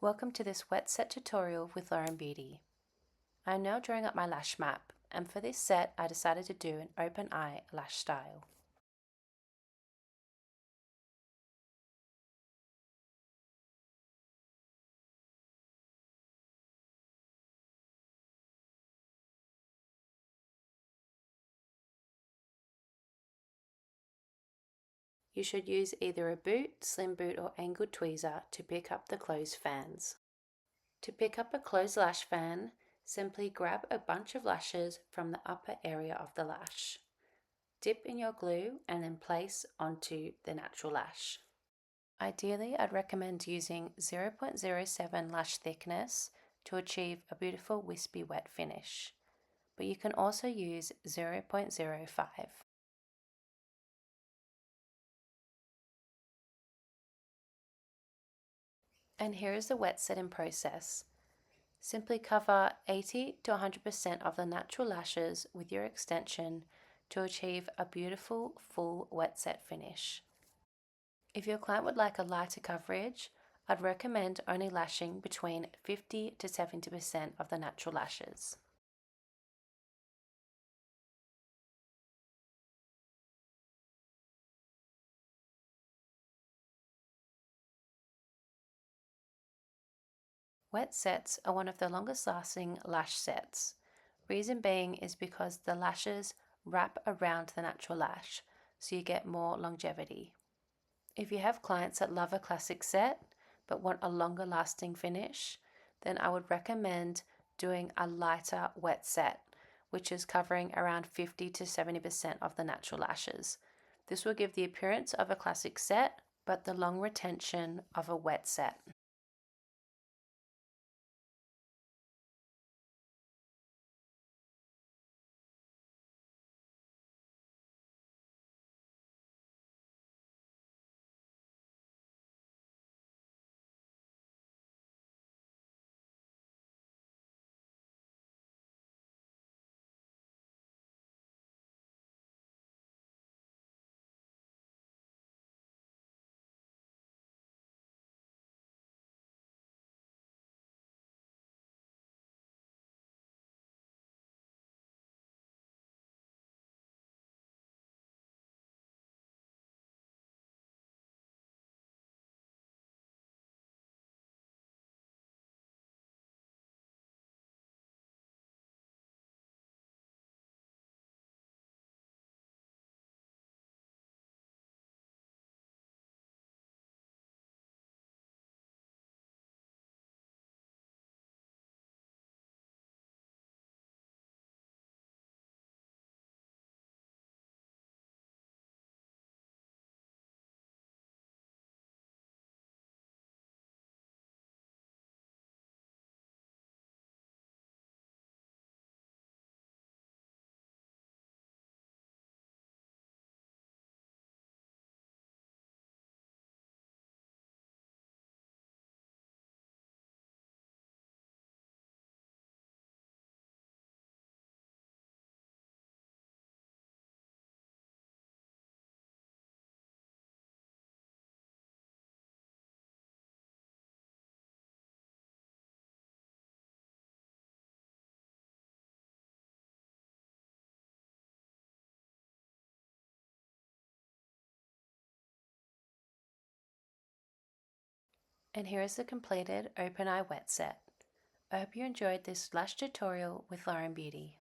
Welcome to this wet set tutorial with Lauren Beauty. I am now drawing up my lash map, and for this set I decided to do an open eye lash style. You should use either a boot, slim boot or angled tweezer to pick up the closed fans. To pick up a closed lash fan, simply grab a bunch of lashes from the upper area of the lash. Dip in your glue and then place onto the natural lash. Ideally, I'd recommend using 0.07 lash thickness to achieve a beautiful wispy wet finish, but you can also use 0.05. And here is the wet setting process. Simply cover 80 to 100% of the natural lashes with your extension to achieve a beautiful full wet set finish. If your client would like a lighter coverage, I'd recommend only lashing between 50 to 70% of the natural lashes. Wet sets are one of the longest lasting lash sets. Reason being is because the lashes wrap around the natural lash, so you get more longevity. If you have clients that love a classic set but want a longer lasting finish, then I would recommend doing a lighter wet set, which is covering around 50 to 70% of the natural lashes. This will give the appearance of a classic set, but the long retention of a wet set. And here is the completed open eye wet set. I hope you enjoyed this lash tutorial with Lauren Beauty.